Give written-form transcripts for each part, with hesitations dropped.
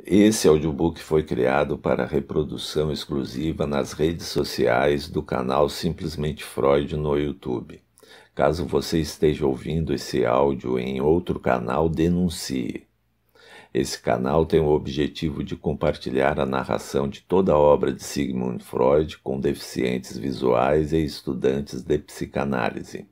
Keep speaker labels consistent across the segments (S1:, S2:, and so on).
S1: Esse audiobook foi criado para reprodução exclusiva nas redes sociais do canal Simplesmente Freud no YouTube. Caso você esteja ouvindo esse áudio em outro canal, denuncie. Esse canal tem o objetivo de compartilhar a narração de toda a obra de Sigmund Freud com deficientes visuais e estudantes de psicanálise.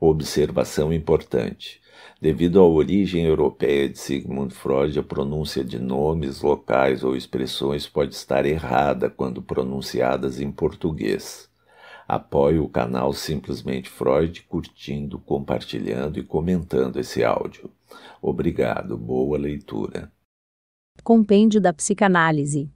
S1: Observação importante: devido à origem europeia de Sigmund Freud, a pronúncia de nomes, locais ou expressões pode estar errada quando pronunciadas em português. Apoie o canal Simplesmente Freud curtindo, compartilhando e comentando esse áudio. Obrigado, boa leitura.
S2: Compêndio da Psicanálise.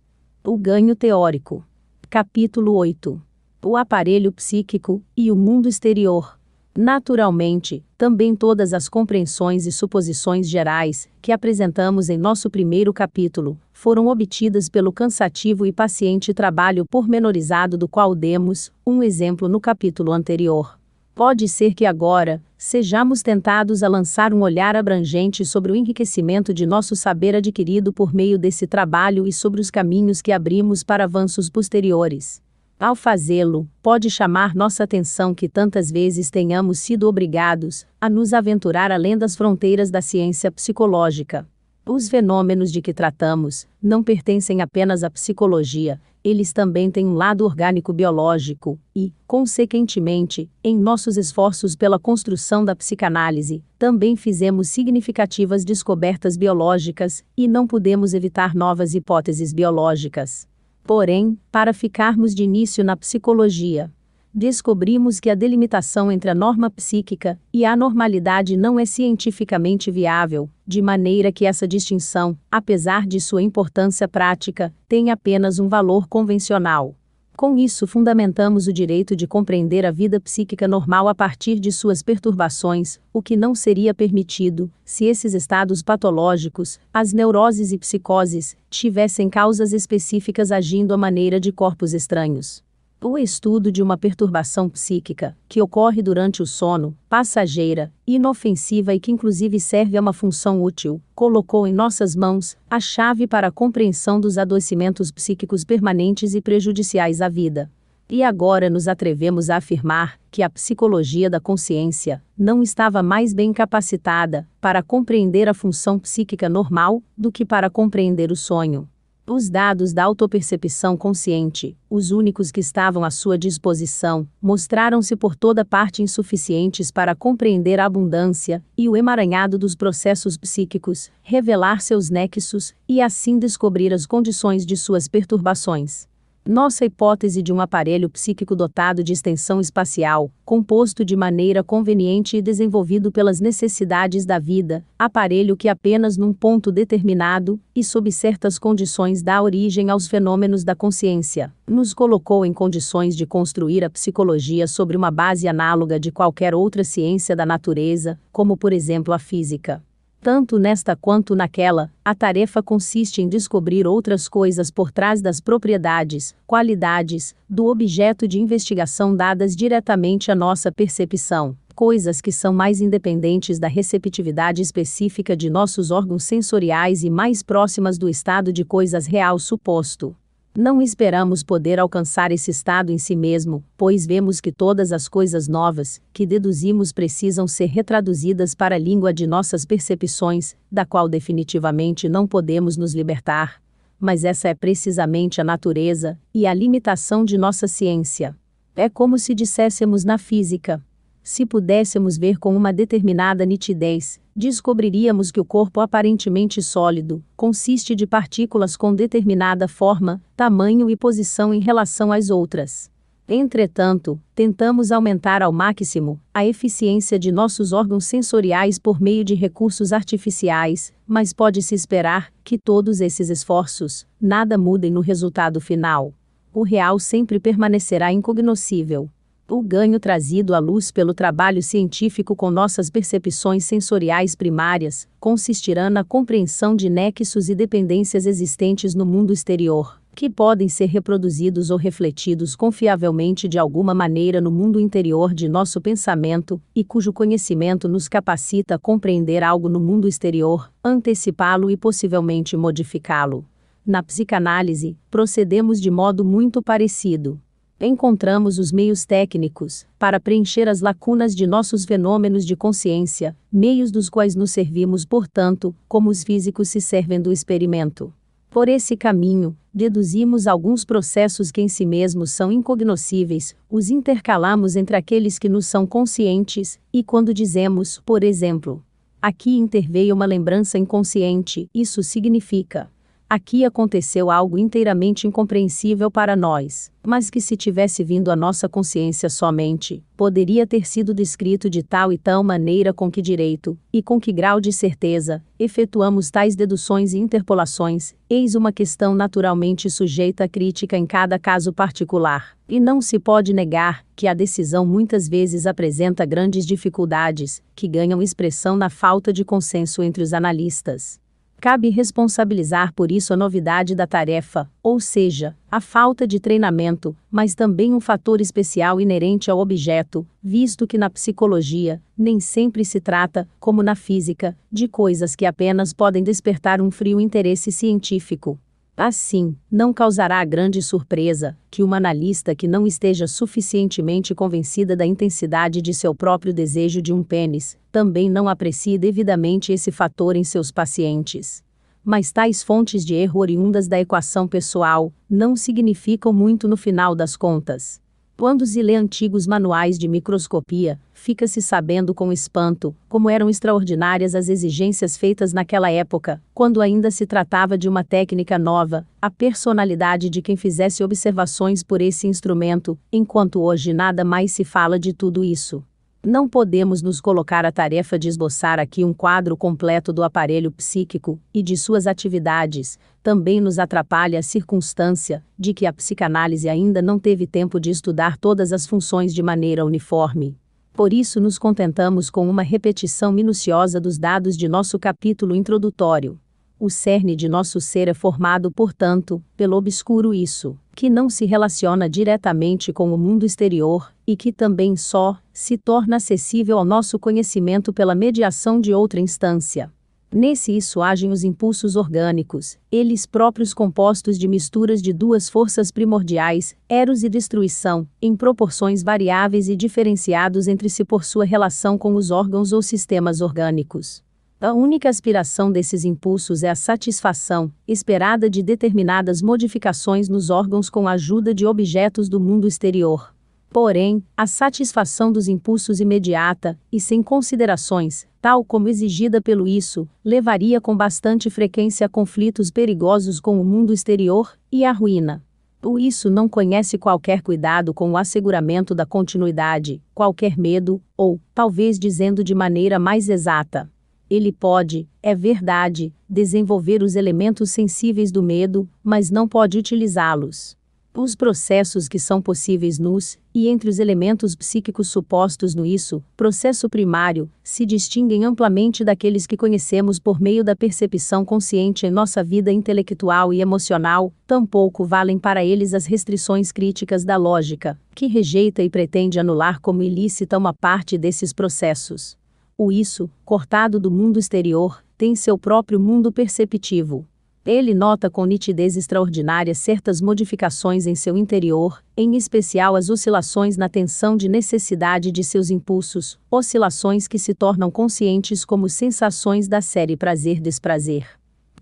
S2: O ganho teórico. Capítulo 8. O aparelho psíquico e o mundo exterior. Naturalmente, também todas as compreensões e suposições gerais, que apresentamos em nosso primeiro capítulo, foram obtidas pelo cansativo e paciente trabalho pormenorizado do qual demos um exemplo no capítulo anterior. Pode ser que agora sejamos tentados a lançar um olhar abrangente sobre o enriquecimento de nosso saber adquirido por meio desse trabalho e sobre os caminhos que abrimos para avanços posteriores. Ao fazê-lo, pode chamar nossa atenção que tantas vezes tenhamos sido obrigados a nos aventurar além das fronteiras da ciência psicológica. Os fenômenos de que tratamos não pertencem apenas à psicologia, eles também têm um lado orgânico-biológico e, consequentemente, em nossos esforços pela construção da psicanálise, também fizemos significativas descobertas biológicas e não pudemos evitar novas hipóteses biológicas. Porém, para ficarmos de início na psicologia, descobrimos que a delimitação entre a norma psíquica e a anormalidade não é cientificamente viável, de maneira que essa distinção, apesar de sua importância prática, tem apenas um valor convencional. Com isso, fundamentamos o direito de compreender a vida psíquica normal a partir de suas perturbações, o que não seria permitido se esses estados patológicos, as neuroses e psicoses, tivessem causas específicas agindo à maneira de corpos estranhos. O estudo de uma perturbação psíquica, que ocorre durante o sono, passageira, inofensiva e que inclusive serve a uma função útil, colocou em nossas mãos a chave para a compreensão dos adoecimentos psíquicos permanentes e prejudiciais à vida. E agora nos atrevemos a afirmar que a psicologia da consciência não estava mais bem capacitada para compreender a função psíquica normal do que para compreender o sonho. Os dados da autopercepção consciente, os únicos que estavam à sua disposição, mostraram-se por toda parte insuficientes para compreender a abundância e o emaranhado dos processos psíquicos, revelar seus nexos e assim descobrir as condições de suas perturbações. Nossa hipótese de um aparelho psíquico dotado de extensão espacial, composto de maneira conveniente e desenvolvido pelas necessidades da vida, aparelho que apenas num ponto determinado, e sob certas condições dá origem aos fenômenos da consciência, nos colocou em condições de construir a psicologia sobre uma base análoga de qualquer outra ciência da natureza, como por exemplo a física. Tanto nesta quanto naquela, a tarefa consiste em descobrir outras coisas por trás das propriedades, qualidades, do objeto de investigação dadas diretamente à nossa percepção, coisas que são mais independentes da receptividade específica de nossos órgãos sensoriais e mais próximas do estado de coisas real suposto. Não esperamos poder alcançar esse estado em si mesmo, pois vemos que todas as coisas novas, que deduzimos precisam ser retraduzidas para a língua de nossas percepções, da qual definitivamente não podemos nos libertar. Mas essa é precisamente a natureza e a limitação de nossa ciência. É como se disséssemos na física. Se pudéssemos ver com uma determinada nitidez, descobriríamos que o corpo aparentemente sólido consiste de partículas com determinada forma, tamanho e posição em relação às outras. Entretanto, tentamos aumentar ao máximo a eficiência de nossos órgãos sensoriais por meio de recursos artificiais, mas pode-se esperar que todos esses esforços nada mudem no resultado final. O real sempre permanecerá incognoscível. O ganho trazido à luz pelo trabalho científico com nossas percepções sensoriais primárias consistirá na compreensão de nexos e dependências existentes no mundo exterior. que podem ser reproduzidos ou refletidos confiavelmente de alguma maneira no mundo interior de nosso pensamento, e cujo conhecimento nos capacita a compreender algo no mundo exterior, antecipá-lo e possivelmente modificá-lo. Na psicanálise, procedemos de modo muito parecido. Encontramos os meios técnicos para preencher as lacunas de nossos fenômenos de consciência, meios dos quais nos servimos, portanto, como os físicos se servem do experimento. Por esse caminho, deduzimos alguns processos que em si mesmos são incognoscíveis, os intercalamos entre aqueles que nos são conscientes, e quando dizemos, por exemplo, aqui interveio uma lembrança inconsciente, isso significa: aqui aconteceu algo inteiramente incompreensível para nós, mas que se tivesse vindo à nossa consciência somente, poderia ter sido descrito de tal e tal maneira, com que direito, e com que grau de certeza, efetuamos tais deduções e interpolações. Eis uma questão naturalmente sujeita a crítica em cada caso particular, e não se pode negar que a decisão muitas vezes apresenta grandes dificuldades, que ganham expressão na falta de consenso entre os analistas. Cabe responsabilizar por isso a novidade da tarefa, ou seja, a falta de treinamento, mas também um fator especial inerente ao objeto, visto que na psicologia, nem sempre se trata, como na física, de coisas que apenas podem despertar um frio interesse científico. Assim, não causará grande surpresa que uma analista que não esteja suficientemente convencida da intensidade de seu próprio desejo de um pênis, também não aprecie devidamente esse fator em seus pacientes. Mas tais fontes de erro oriundas da equação pessoal não significam muito no final das contas. Quando se lê antigos manuais de microscopia, fica-se sabendo com espanto como eram extraordinárias as exigências feitas naquela época, quando ainda se tratava de uma técnica nova, a personalidade de quem fizesse observações por esse instrumento, enquanto hoje nada mais se fala de tudo isso. Não podemos nos colocar a tarefa de esboçar aqui um quadro completo do aparelho psíquico e de suas atividades. Também nos atrapalha a circunstância de que a psicanálise ainda não teve tempo de estudar todas as funções de maneira uniforme. Por isso nos contentamos com uma repetição minuciosa dos dados de nosso capítulo introdutório. O cerne de nosso ser é formado, portanto, pelo obscuro isso, que não se relaciona diretamente com o mundo exterior, e que também só se torna acessível ao nosso conhecimento pela mediação de outra instância. Nesse isso agem os impulsos orgânicos, eles próprios compostos de misturas de duas forças primordiais, eros e destruição, em proporções variáveis e diferenciados entre si por sua relação com os órgãos ou sistemas orgânicos. A única aspiração desses impulsos é a satisfação esperada de determinadas modificações nos órgãos com a ajuda de objetos do mundo exterior. Porém, a satisfação dos impulsos imediata, e sem considerações, tal como exigida pelo isso, levaria com bastante frequência a conflitos perigosos com o mundo exterior, e à ruína. O isso não conhece qualquer cuidado com o asseguramento da continuidade, qualquer medo, ou, talvez dizendo de maneira mais exata, ele pode, é verdade, desenvolver os elementos sensíveis do medo, mas não pode utilizá-los. Os processos que são possíveis nos, e entre os elementos psíquicos supostos no isso, processo primário, se distinguem amplamente daqueles que conhecemos por meio da percepção consciente em nossa vida intelectual e emocional, tampouco valem para eles as restrições críticas da lógica, que rejeita e pretende anular como ilícita uma parte desses processos. O isso, cortado do mundo exterior, tem seu próprio mundo perceptivo. Ele nota com nitidez extraordinária certas modificações em seu interior, em especial as oscilações na tensão de necessidade de seus impulsos, oscilações que se tornam conscientes como sensações da série prazer-desprazer.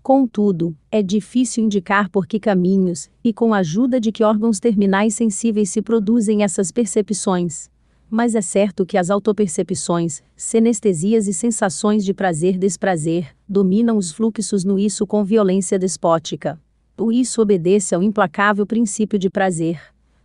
S2: Contudo, é difícil indicar por que caminhos, e com a ajuda de que órgãos terminais sensíveis se produzem essas percepções. Mas é certo que as autopercepções, senestesias e sensações de prazer-desprazer, dominam os fluxos no isso com violência despótica. O isso obedece ao implacável princípio de prazer.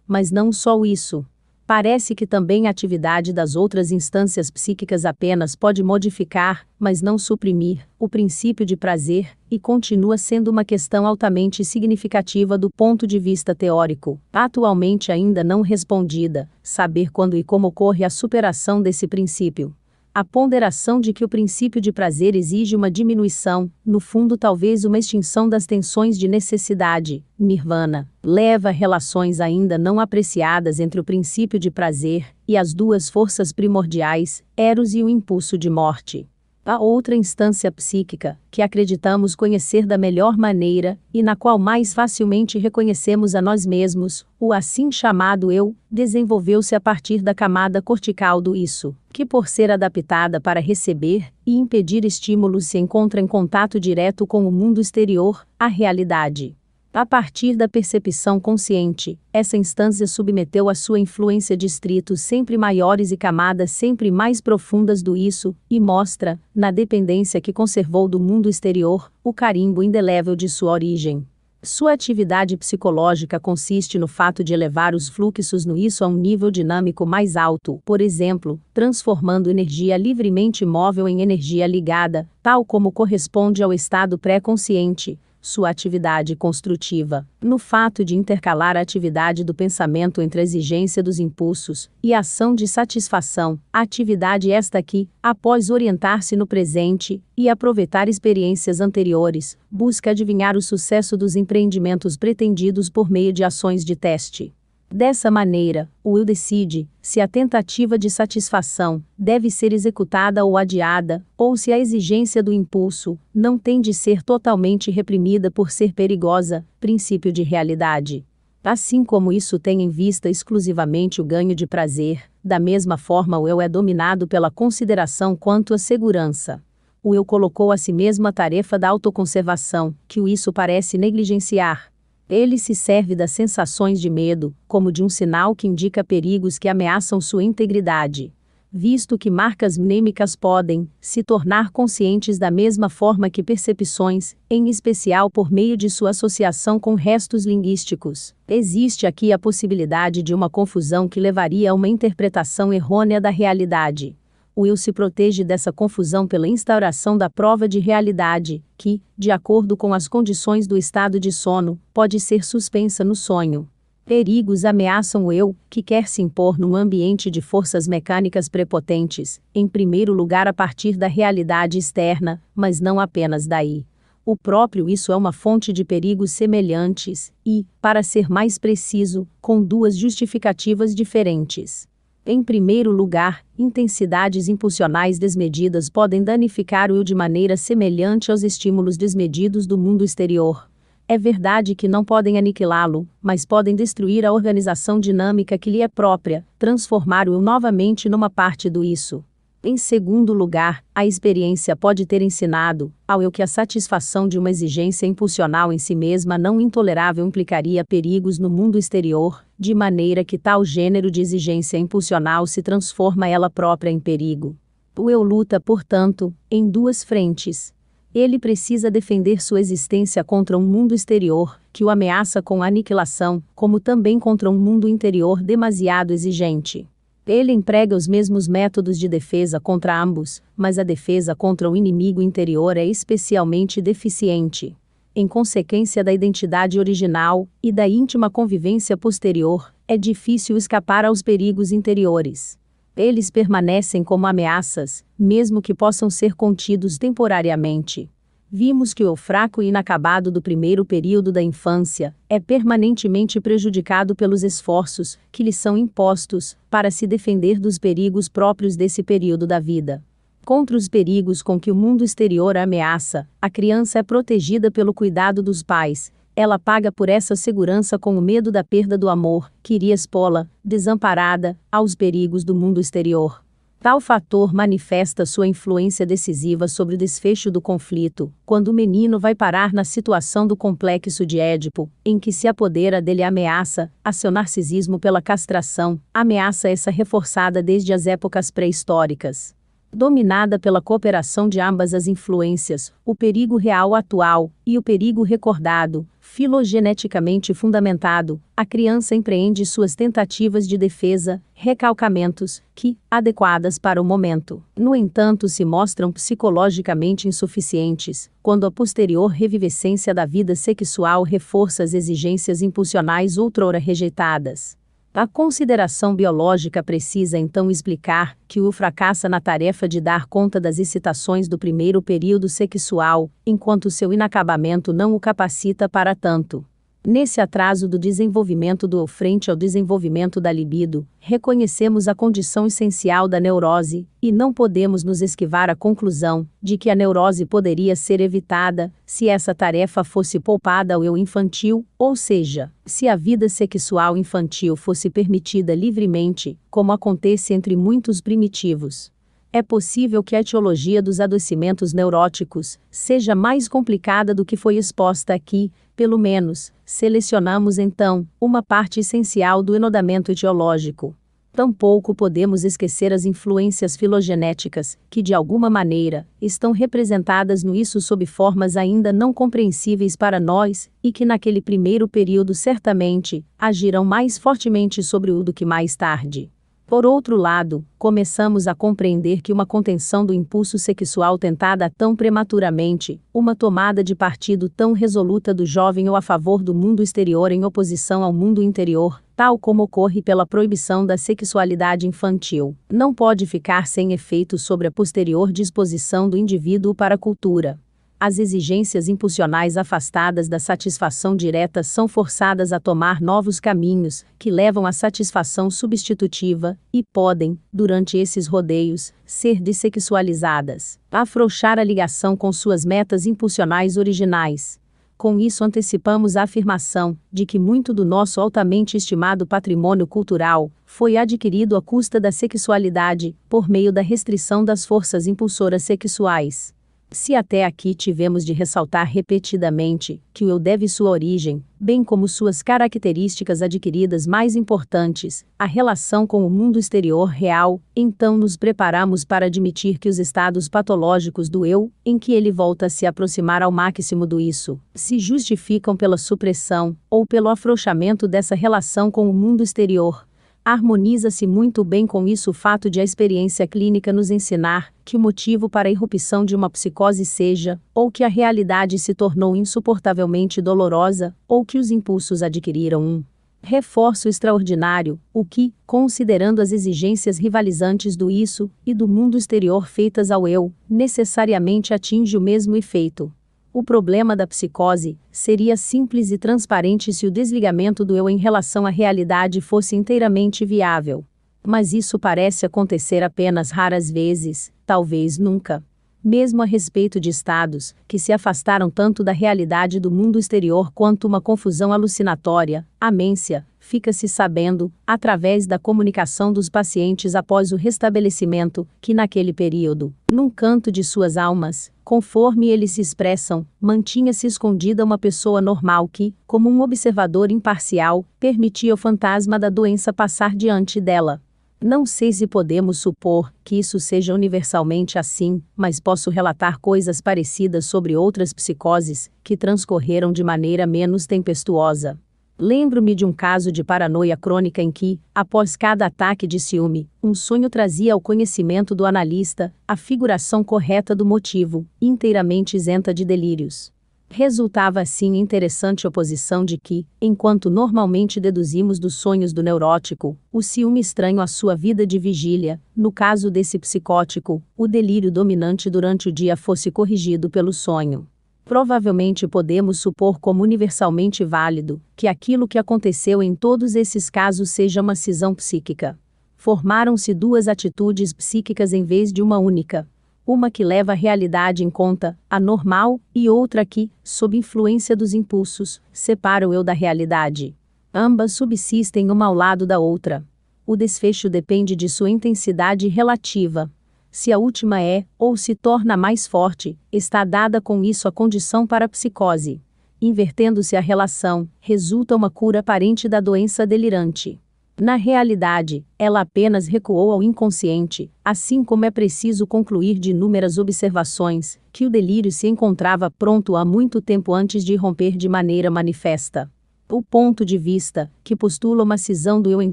S2: Mas não só o isso. Parece que também a atividade das outras instâncias psíquicas apenas pode modificar, mas não suprimir, o princípio de prazer, e continua sendo uma questão altamente significativa do ponto de vista teórico, atualmente ainda não respondida, saber quando e como ocorre a superação desse princípio. A ponderação de que o princípio de prazer exige uma diminuição, no fundo talvez uma extinção das tensões de necessidade, nirvana, leva a relações ainda não apreciadas entre o princípio de prazer e as duas forças primordiais, Eros e o impulso de morte. A outra instância psíquica, que acreditamos conhecer da melhor maneira, e na qual mais facilmente reconhecemos a nós mesmos, o assim chamado eu, desenvolveu-se a partir da camada cortical do isso, que por ser adaptada para receber e impedir estímulos se encontra em contato direto com o mundo exterior, a realidade. A partir da percepção consciente, essa instância submeteu a sua influência distritos sempre maiores e camadas sempre mais profundas do isso, e mostra, na dependência que conservou do mundo exterior, o carimbo indelével de sua origem. Sua atividade psicológica consiste no fato de elevar os fluxos no isso a um nível dinâmico mais alto, por exemplo, transformando energia livremente móvel em energia ligada, tal como corresponde ao estado pré-consciente. Sua atividade construtiva, no fato de intercalar a atividade do pensamento entre a exigência dos impulsos e a ação de satisfação, a atividade esta que, após orientar-se no presente e aproveitar experiências anteriores, busca adivinhar o sucesso dos empreendimentos pretendidos por meio de ações de teste. Dessa maneira, o eu decide se a tentativa de satisfação deve ser executada ou adiada, ou se a exigência do impulso não tem de ser totalmente reprimida por ser perigosa, princípio de realidade. Assim como isso tem em vista exclusivamente o ganho de prazer, da mesma forma o eu é dominado pela consideração quanto à segurança. O eu colocou a si mesmo a tarefa da autoconservação, que o isso parece negligenciar. Ele se serve das sensações de medo, como de um sinal que indica perigos que ameaçam sua integridade. Visto que marcas mnêmicas podem se tornar conscientes da mesma forma que percepções, em especial por meio de sua associação com restos linguísticos, existe aqui a possibilidade de uma confusão que levaria a uma interpretação errônea da realidade. O eu se protege dessa confusão pela instauração da prova de realidade, que, de acordo com as condições do estado de sono, pode ser suspensa no sonho. Perigos ameaçam o eu, que quer se impor num ambiente de forças mecânicas prepotentes, em primeiro lugar a partir da realidade externa, mas não apenas daí. O próprio isso é uma fonte de perigos semelhantes, e, para ser mais preciso, com duas justificativas diferentes. Em primeiro lugar, intensidades impulsionais desmedidas podem danificar o eu de maneira semelhante aos estímulos desmedidos do mundo exterior. É verdade que não podem aniquilá-lo, mas podem destruir a organização dinâmica que lhe é própria, transformar o eu novamente numa parte do isso. Em segundo lugar, a experiência pode ter ensinado ao eu que a satisfação de uma exigência impulsional em si mesma não intolerável implicaria perigos no mundo exterior, de maneira que tal gênero de exigência impulsional se transforma ela própria em perigo. O eu luta, portanto, em duas frentes. Ele precisa defender sua existência contra um mundo exterior, que o ameaça com a aniquilação, como também contra um mundo interior demasiado exigente. Ele emprega os mesmos métodos de defesa contra ambos, mas a defesa contra o inimigo interior é especialmente deficiente. Em consequência da identidade original e da íntima convivência posterior, é difícil escapar aos perigos interiores. Eles permanecem como ameaças, mesmo que possam ser contidos temporariamente. Vimos que o eu fraco e inacabado do primeiro período da infância é permanentemente prejudicado pelos esforços que lhe são impostos para se defender dos perigos próprios desse período da vida. Contra os perigos com que o mundo exterior a ameaça, a criança é protegida pelo cuidado dos pais. Ela paga por essa segurança com o medo da perda do amor, que iria expô-la, desamparada, aos perigos do mundo exterior. Tal fator manifesta sua influência decisiva sobre o desfecho do conflito, quando o menino vai parar na situação do complexo de Édipo, em que se apodera dele a ameaça, a seu narcisismo pela castração, ameaça essa reforçada desde as épocas pré-históricas. Dominada pela cooperação de ambas as influências, o perigo real atual e o perigo recordado, filogeneticamente fundamentado, a criança empreende suas tentativas de defesa, recalcamentos, que, adequadas para o momento, no entanto se mostram psicologicamente insuficientes, quando a posterior revivescência da vida sexual reforça as exigências impulsionais outrora rejeitadas. A consideração biológica precisa então explicar que o fracassa na tarefa de dar conta das excitações do primeiro período sexual, enquanto seu inacabamento não o capacita para tanto. Nesse atraso do desenvolvimento do frente ao desenvolvimento da libido, reconhecemos a condição essencial da neurose, e não podemos nos esquivar à conclusão de que a neurose poderia ser evitada se essa tarefa fosse poupada ao eu infantil, ou seja, se a vida sexual infantil fosse permitida livremente, como acontece entre muitos primitivos. É possível que a etiologia dos adoecimentos neuróticos seja mais complicada do que foi exposta aqui, pelo menos, selecionamos então uma parte essencial do enodamento etiológico. Tampouco podemos esquecer as influências filogenéticas, que de alguma maneira, estão representadas no isso sob formas ainda não compreensíveis para nós, e que naquele primeiro período certamente, agirão mais fortemente sobre o do que mais tarde. Por outro lado, começamos a compreender que uma contenção do impulso sexual tentada tão prematuramente, uma tomada de partido tão resoluta do jovem ou a favor do mundo exterior em oposição ao mundo interior, tal como ocorre pela proibição da sexualidade infantil, não pode ficar sem efeito sobre a posterior disposição do indivíduo para a cultura. As exigências impulsionais afastadas da satisfação direta são forçadas a tomar novos caminhos, que levam à satisfação substitutiva, e podem, durante esses rodeios, ser dessexualizadas, afrouxar a ligação com suas metas impulsionais originais. Com isso antecipamos a afirmação de que muito do nosso altamente estimado patrimônio cultural foi adquirido à custa da sexualidade, por meio da restrição das forças impulsoras sexuais. Se até aqui tivemos de ressaltar repetidamente que o eu deve sua origem, bem como suas características adquiridas mais importantes, a relação com o mundo exterior real, então nos preparamos para admitir que os estados patológicos do eu, em que ele volta a se aproximar ao máximo do isso, se justificam pela supressão, ou pelo afrouxamento dessa relação com o mundo exterior. Harmoniza-se muito bem com isso o fato de a experiência clínica nos ensinar que o motivo para a irrupção de uma psicose seja, ou que a realidade se tornou insuportavelmente dolorosa, ou que os impulsos adquiriram um reforço extraordinário, o que, considerando as exigências rivalizantes do isso e do mundo exterior feitas ao eu, necessariamente atinge o mesmo efeito. O problema da psicose seria simples e transparente se o desligamento do eu em relação à realidade fosse inteiramente viável. Mas isso parece acontecer apenas raras vezes, talvez nunca. Mesmo a respeito de estados que se afastaram tanto da realidade do mundo exterior quanto uma confusão alucinatória, amência, fica-se sabendo, através da comunicação dos pacientes após o restabelecimento, que naquele período, num canto de suas almas, conforme eles se expressam, mantinha-se escondida uma pessoa normal que, como um observador imparcial, permitia o fantasma da doença passar diante dela. Não sei se podemos supor que isso seja universalmente assim, mas posso relatar coisas parecidas sobre outras psicoses, que transcorreram de maneira menos tempestuosa. Lembro-me de um caso de paranoia crônica em que, após cada ataque de ciúme, um sonho trazia ao conhecimento do analista a figuração correta do motivo, inteiramente isenta de delírios. Resultava assim interessante oposição de que, enquanto normalmente deduzimos dos sonhos do neurótico, o ciúme estranho à sua vida de vigília, no caso desse psicótico, o delírio dominante durante o dia fosse corrigido pelo sonho. Provavelmente podemos supor como universalmente válido que aquilo que aconteceu em todos esses casos seja uma cisão psíquica. Formaram-se duas atitudes psíquicas em vez de uma única. Uma que leva a realidade em conta, a normal, e outra que, sob influência dos impulsos, separa o eu da realidade. Ambas subsistem uma ao lado da outra. O desfecho depende de sua intensidade relativa. Se a última é, ou se torna mais forte, está dada com isso a condição para a psicose. Invertendo-se a relação, resulta uma cura aparente da doença delirante. Na realidade, ela apenas recuou ao inconsciente, assim como é preciso concluir de inúmeras observações, que o delírio se encontrava pronto há muito tempo antes de irromper de maneira manifesta. O ponto de vista, que postula uma cisão do eu em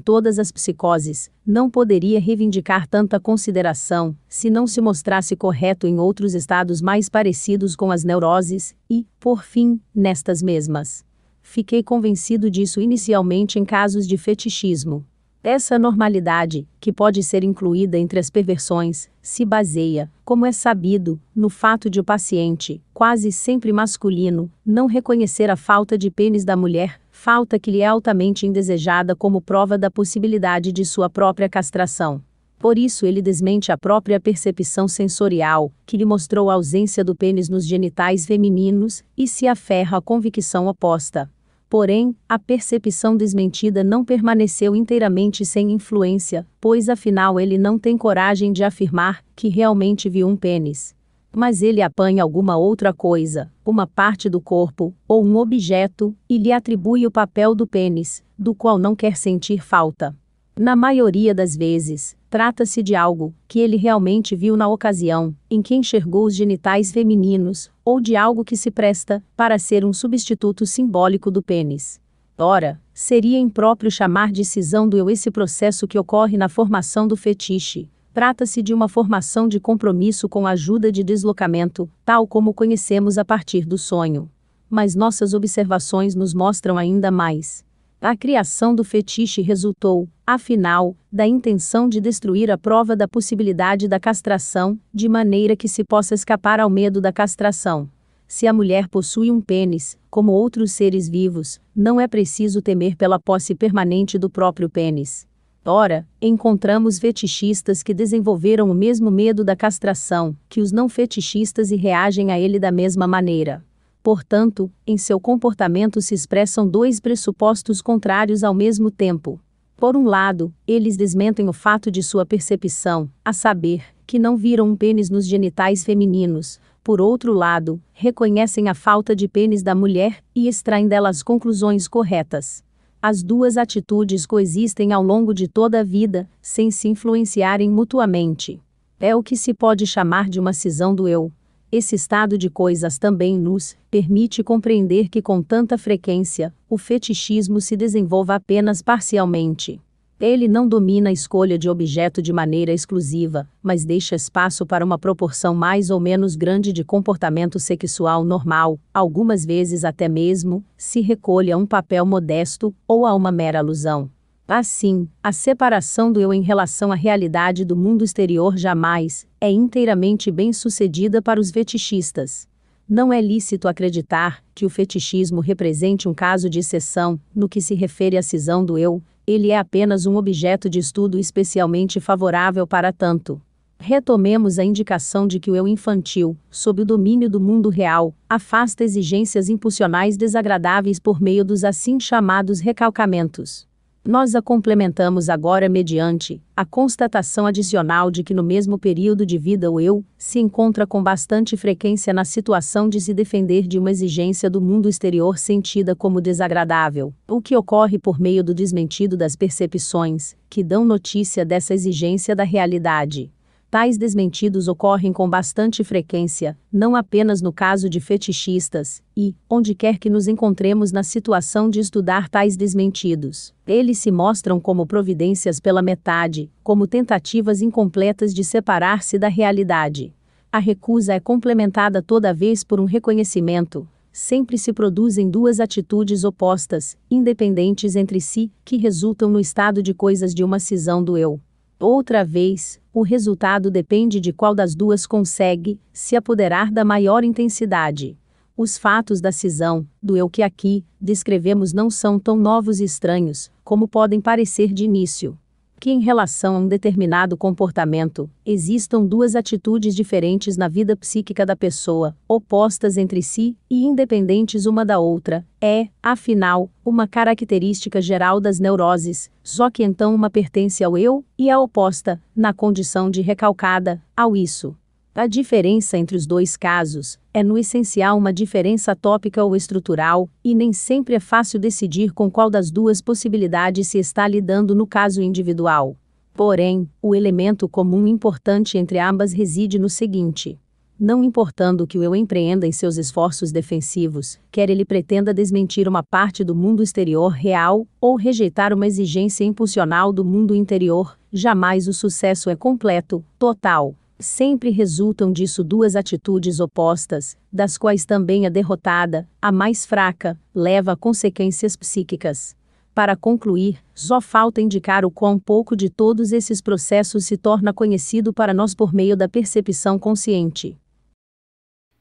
S2: todas as psicoses, não poderia reivindicar tanta consideração, se não se mostrasse correto em outros estados mais parecidos com as neuroses, e, por fim, nestas mesmas. Fiquei convencido disso inicialmente em casos de fetichismo. Essa normalidade, que pode ser incluída entre as perversões, se baseia, como é sabido, no fato de o paciente, quase sempre masculino, não reconhecer a falta de pênis da mulher, falta que lhe é altamente indesejada como prova da possibilidade de sua própria castração. Por isso ele desmente a própria percepção sensorial, que lhe mostrou a ausência do pênis nos genitais femininos, e se aferra à convicção oposta. Porém, a percepção desmentida não permaneceu inteiramente sem influência, pois afinal ele não tem coragem de afirmar que realmente viu um pênis. Mas ele apanha alguma outra coisa, uma parte do corpo, ou um objeto, e lhe atribui o papel do pênis, do qual não quer sentir falta. Na maioria das vezes, trata-se de algo que ele realmente viu na ocasião em que enxergou os genitais femininos, ou de algo que se presta para ser um substituto simbólico do pênis. Ora, seria impróprio chamar de cisão do eu esse processo que ocorre na formação do fetiche. Trata-se de uma formação de compromisso com a ajuda de deslocamento, tal como conhecemos a partir do sonho. Mas nossas observações nos mostram ainda mais. A criação do fetiche resultou, afinal, da intenção de destruir a prova da possibilidade da castração, de maneira que se possa escapar ao medo da castração. Se a mulher possui um pênis, como outros seres vivos, não é preciso temer pela posse permanente do próprio pênis. Ora, encontramos fetichistas que desenvolveram o mesmo medo da castração que os não fetichistas e reagem a ele da mesma maneira. Portanto, em seu comportamento se expressam dois pressupostos contrários ao mesmo tempo. Por um lado, eles desmentem o fato de sua percepção, a saber, que não viram um pênis nos genitais femininos. Por outro lado, reconhecem a falta de pênis da mulher e extraem dela as conclusões corretas. As duas atitudes coexistem ao longo de toda a vida, sem se influenciarem mutuamente. É o que se pode chamar de uma cisão do eu. Esse estado de coisas também nos permite compreender que com tanta frequência, o fetichismo se desenvolva apenas parcialmente. Ele não domina a escolha de objeto de maneira exclusiva, mas deixa espaço para uma proporção mais ou menos grande de comportamento sexual normal, algumas vezes até mesmo, se recolhe a um papel modesto, ou a uma mera alusão. Assim, a separação do eu em relação à realidade do mundo exterior jamais é inteiramente bem-sucedida para os fetichistas. Não é lícito acreditar que o fetichismo represente um caso de exceção, no que se refere à cisão do eu, ele é apenas um objeto de estudo especialmente favorável para tanto. Retomemos a indicação de que o eu infantil, sob o domínio do mundo real, afasta exigências impulsionais desagradáveis por meio dos assim chamados recalcamentos. Nós a complementamos agora mediante a constatação adicional de que no mesmo período de vida o eu se encontra com bastante frequência na situação de se defender de uma exigência do mundo exterior sentida como desagradável, o que ocorre por meio do desmentido das percepções, que dão notícia dessa exigência da realidade. Tais desmentidos ocorrem com bastante frequência, não apenas no caso de fetichistas, e, onde quer que nos encontremos na situação de estudar tais desmentidos, eles se mostram como providências pela metade, como tentativas incompletas de separar-se da realidade. A recusa é complementada toda vez por um reconhecimento. Sempre se produzem duas atitudes opostas, independentes entre si, que resultam no estado de coisas de uma cisão do eu. Outra vez, o resultado depende de qual das duas consegue se apoderar da maior intensidade. Os fatos da cisão, do eu que aqui descrevemos não são tão novos e estranhos, como podem parecer de início. Que em relação a um determinado comportamento, existam duas atitudes diferentes na vida psíquica da pessoa, opostas entre si e independentes uma da outra, é, afinal, uma característica geral das neuroses, só que então uma pertence ao eu, e a oposta, na condição de recalcada, ao isso. A diferença entre os dois casos é no essencial uma diferença tópica ou estrutural, e nem sempre é fácil decidir com qual das duas possibilidades se está lidando no caso individual. Porém, o elemento comum importante entre ambas reside no seguinte: não importando que o eu empreenda em seus esforços defensivos, quer ele pretenda desmentir uma parte do mundo exterior real, ou rejeitar uma exigência impulsional do mundo interior, jamais o sucesso é completo, total. Sempre resultam disso duas atitudes opostas, das quais também a derrotada, a mais fraca, leva a consequências psíquicas. Para concluir, só falta indicar o quão pouco de todos esses processos se torna conhecido para nós por meio da percepção consciente.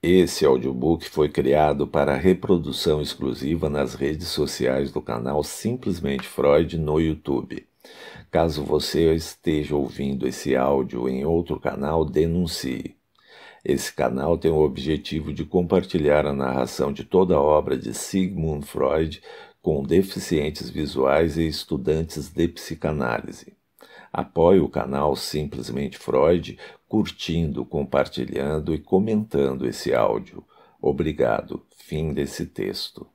S1: Esse audiobook foi criado para reprodução exclusiva nas redes sociais do canal Simplesmente Freud no YouTube. Caso você esteja ouvindo esse áudio em outro canal, denuncie. Esse canal tem o objetivo de compartilhar a narração de toda a obra de Sigmund Freud com deficientes visuais e estudantes de psicanálise. Apoie o canal Simplesmente Freud curtindo, compartilhando e comentando esse áudio. Obrigado. Fim desse texto.